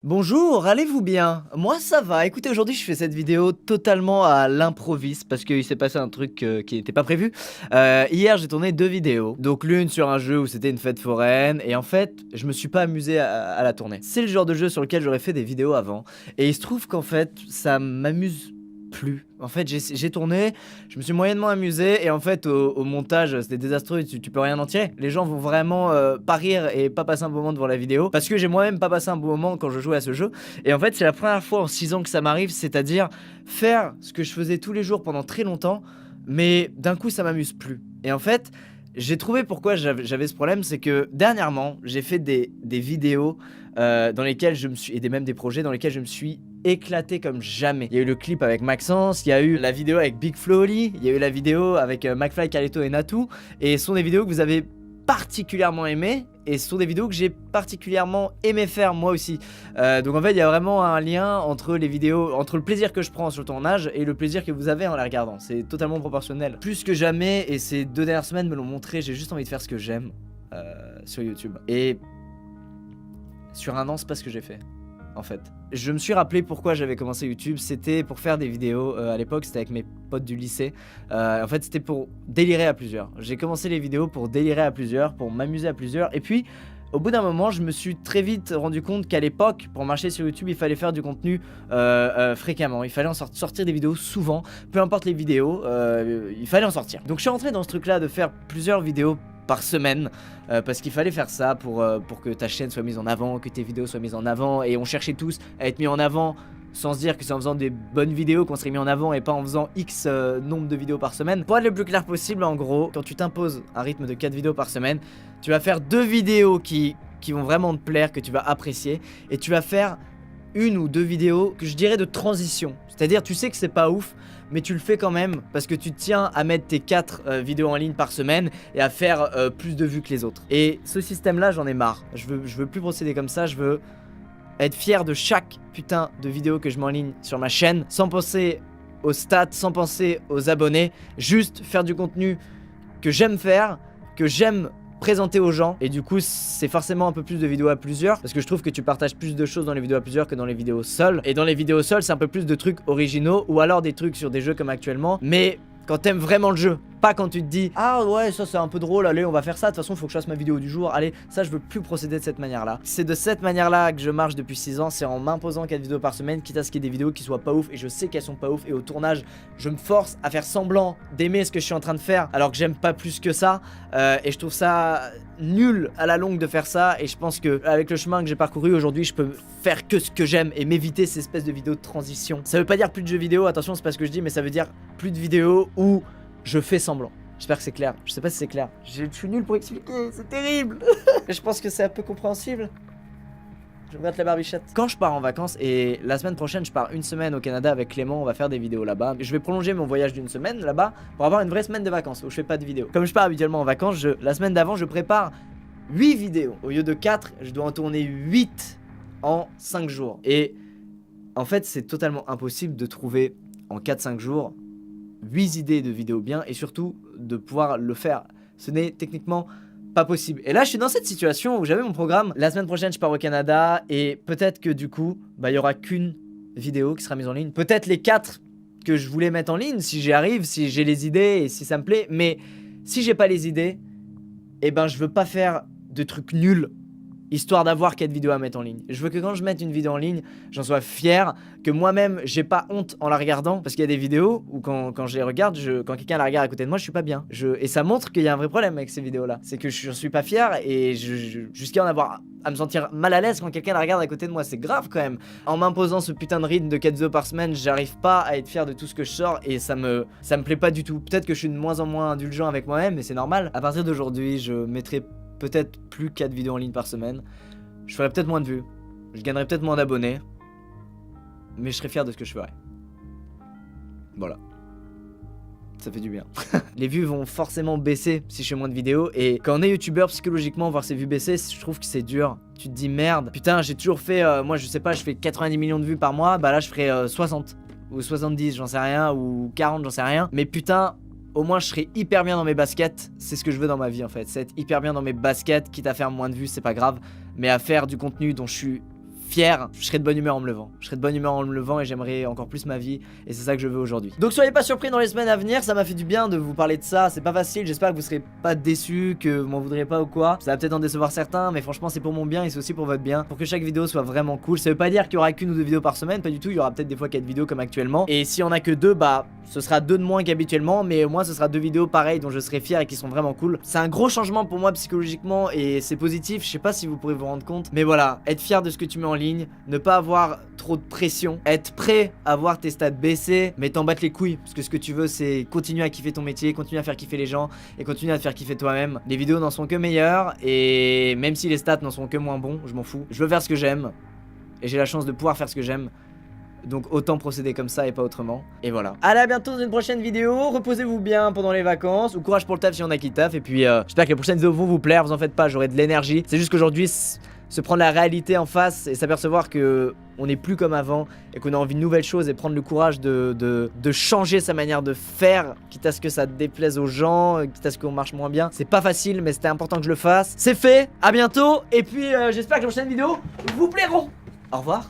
Bonjour, allez-vous bien? Moi ça va, écoutez aujourd'hui je fais cette vidéo totalement à l'improviste parce qu'il s'est passé un truc qui n'était pas prévu. Hier j'ai tourné 2 vidéos, donc l'une sur un jeu où c'était une fête foraine et en fait je me suis pas amusé à la tourner. C'est le genre de jeu sur lequel j'aurais fait des vidéos avant et il se trouve qu'en fait ça m'amuse plus. En fait j'ai tourné, je me suis moyennement amusé et en fait au montage c'était désastreux, tu peux rien en tirer. Les gens vont vraiment pas rire et pas passer un bon moment devant la vidéo parce que j'ai moi-même pas passé un bon moment quand je jouais à ce jeu. Et en fait c'est la première fois en 6 ans que ça m'arrive, c'est-à-dire faire ce que je faisais tous les jours pendant très longtemps, mais d'un coup ça m'amuse plus. Et en fait j'ai trouvé pourquoi j'avais ce problème, c'est que dernièrement j'ai fait des vidéos dans lesquelles je me suis, et même des projets dans lesquels je me suis éclaté comme jamais. Il y a eu le clip avec Maxence, il y a eu la vidéo avec Big Flo Oli, il y a eu la vidéo avec McFly, Carlito et Natou, et ce sont des vidéos que vous avez particulièrement aimées, et ce sont des vidéos que j'ai particulièrement aimé faire moi aussi. Donc en fait il y a vraiment un lien entre les vidéos, entre le plaisir que je prends sur le tournage et le plaisir que vous avez en les regardant. C'est totalement proportionnel. Plus que jamais, et ces 2 dernières semaines me l'ont montré, j'ai juste envie de faire ce que j'aime sur YouTube. Et sur un an c'est pas ce que j'ai fait. En fait, je me suis rappelé pourquoi j'avais commencé YouTube, c'était pour faire des vidéos, à l'époque c'était avec mes potes du lycée, en fait c'était pour délirer à plusieurs. J'ai commencé les vidéos pour délirer à plusieurs, pour m'amuser à plusieurs, et puis au bout d'un moment je me suis très vite rendu compte qu'à l'époque, pour marcher sur YouTube, il fallait faire du contenu fréquemment, il fallait en sortir des vidéos souvent, peu importe les vidéos, il fallait en sortir. Donc je suis rentré dans ce truc là de faire plusieurs vidéos par semaine parce qu'il fallait faire ça pour que ta chaîne soit mise en avant, que tes vidéos soient mises en avant, et on cherchait tous à être mis en avant sans se dire que c'est en faisant des bonnes vidéos qu'on serait mis en avant et pas en faisant X nombre de vidéos par semaine. Pour être le plus clair possible, en gros, quand tu t'imposes un rythme de 4 vidéos par semaine, tu vas faire 2 vidéos qui vont vraiment te plaire, que tu vas apprécier, et tu vas faire 1 ou 2 vidéos que je dirais de transition. C'est-à-dire tu sais que c'est pas ouf, mais tu le fais quand même parce que tu tiens à mettre tes 4 vidéos en ligne par semaine et à faire plus de vues que les autres. Et ce système là j'en ai marre, je veux plus procéder comme ça, je veux être fier de chaque putain de vidéo que je mets en ligne sur ma chaîne, sans penser aux stats, sans penser aux abonnés, juste faire du contenu que j'aime faire, que j'aime présenter aux gens, et du coup c'est forcément un peu plus de vidéos à plusieurs parce que je trouve que tu partages plus de choses dans les vidéos à plusieurs que dans les vidéos seules, et dans les vidéos seules c'est un peu plus de trucs originaux ou alors des trucs sur des jeux comme actuellement, mais quand t'aimes vraiment le jeu, pas quand tu te dis ah ouais ça c'est un peu drôle, allez on va faire ça, de toute façon faut que je fasse ma vidéo du jour, allez ça je veux plus procéder de cette manière là. C'est de cette manière là que je marche depuis 6 ans, c'est en m'imposant 4 vidéos par semaine, quitte à ce qu'il y ait des vidéos qui soient pas ouf, et je sais qu'elles sont pas ouf, et au tournage je me force à faire semblant d'aimer ce que je suis en train de faire alors que j'aime pas plus que ça, et je trouve ça nul à la longue de faire ça, et je pense que avec le chemin que j'ai parcouru aujourd'hui je peux faire que ce que j'aime et m'éviter ces espèces de vidéos de transition. Ça veut pas dire plus de jeux vidéo, attention c'est pas ce que je dis, mais ça veut dire plus de vidéos où je fais semblant. J'espère que c'est clair. Je sais pas si c'est clair. Je suis nul pour expliquer, c'est terrible. Je pense que c'est un peu compréhensible. Je regrette la barbichette. Quand je pars en vacances, et la semaine prochaine je pars 1 semaine au Canada avec Clément, on va faire des vidéos là-bas. Je vais prolonger mon voyage d'1 semaine là-bas pour avoir une vraie semaine de vacances où je fais pas de vidéos. Comme je pars habituellement en vacances, la semaine d'avant je prépare 8 vidéos. Au lieu de 4, je dois en tourner 8 en 5 jours. Et en fait c'est totalement impossible de trouver en 4-5 jours 8 idées de vidéos bien, et surtout de pouvoir le faire. Ce n'est techniquement pas possible. Et là je suis dans cette situation où j'avais mon programme, la semaine prochaine je pars au Canada, et peut-être que du coup il y aura qu'une vidéo qui sera mise en ligne, peut-être les 4 que je voulais mettre en ligne si j'y arrive, si j'ai les idées et si ça me plaît. Mais si j'ai pas les idées, et ben je veux pas faire de trucs nuls histoire d'avoir 4 vidéos à mettre en ligne. Je veux que quand je mette une vidéo en ligne, j'en sois fier, que moi-même j'ai pas honte en la regardant, parce qu'il y a des vidéos où quand je les regarde, quand quelqu'un la regarde à côté de moi, je suis pas bien. Et ça montre qu'il y a un vrai problème avec ces vidéos-là. C'est que je suis pas fier, et jusqu'à en avoir à me sentir mal à l'aise quand quelqu'un la regarde à côté de moi, c'est grave quand même. En m'imposant ce putain de rythme de 4 vidéos par semaine, j'arrive pas à être fier de tout ce que je sors, et ça me plaît pas du tout. Peut-être que je suis de moins en moins indulgent avec moi-même, mais c'est normal. À partir d'aujourd'hui, je mettrai peut-être plus 4 vidéos en ligne par semaine. Je ferai peut-être moins de vues, je gagnerai peut-être moins d'abonnés, mais je serai fier de ce que je ferai. Voilà. Ça fait du bien. Les vues vont forcément baisser si je fais moins de vidéos, et quand on est youtubeur, psychologiquement, voir ses vues baisser, je trouve que c'est dur. Tu te dis merde, putain j'ai toujours fait, moi je sais pas, je fais 90 millions de vues par mois, bah là je ferai 60 ou 70, j'en sais rien, ou 40, j'en sais rien, mais putain au moins je serai hyper bien dans mes baskets. C'est ce que je veux dans ma vie en fait, c'est être hyper bien dans mes baskets, quitte à faire moins de vues c'est pas grave, mais à faire du contenu dont je suis fier, je serai de bonne humeur en me levant. Je serai de bonne humeur en me levant et j'aimerais encore plus ma vie. Et c'est ça que je veux aujourd'hui. Donc soyez pas surpris dans les semaines à venir, ça m'a fait du bien de vous parler de ça. C'est pas facile, j'espère que vous serez pas déçus, que vous m'en voudrez pas ou quoi. Ça va peut-être en décevoir certains, mais franchement c'est pour mon bien et c'est aussi pour votre bien. Pour que chaque vidéo soit vraiment cool. Ça veut pas dire qu'il y aura qu'une ou deux vidéos par semaine, pas du tout. Il y aura peut-être des fois 4 vidéos comme actuellement. Et si on a que 2, bah ce sera 2 de moins qu'habituellement, mais au moins ce sera 2 vidéos pareilles dont je serai fier et qui sont vraiment cool. C'est un gros changement pour moi psychologiquement et c'est positif. Je sais pas si vous pourrez vous rendre compte, mais voilà, être fier de ce que tu mets en ligne, ne pas avoir trop de pression, être prêt à voir tes stats baisser, mais t'en battre les couilles, parce que ce que tu veux c'est continuer à kiffer ton métier, continuer à faire kiffer les gens et continuer à te faire kiffer toi-même. Les vidéos n'en sont que meilleures et même si les stats n'en sont que moins bons, je m'en fous. Je veux faire ce que j'aime et j'ai la chance de pouvoir faire ce que j'aime. Donc autant procéder comme ça et pas autrement. Et voilà. Allez, à bientôt dans une prochaine vidéo. Reposez-vous bien pendant les vacances. Ou courage pour le taf si on a qui taf. Et puis j'espère que les prochaines vidéos vont vous plaire. Vous en faites pas, j'aurai de l'énergie. C'est juste qu'aujourd'hui, se prendre la réalité en face et s'apercevoir que on n'est plus comme avant et qu'on a envie de nouvelles choses et prendre le courage de changer sa manière de faire, quitte à ce que ça déplaise aux gens, quitte à ce qu'on marche moins bien. C'est pas facile, mais c'était important que je le fasse. C'est fait. À bientôt. Et puis j'espère que les prochaines vidéos vous plairont. Au revoir.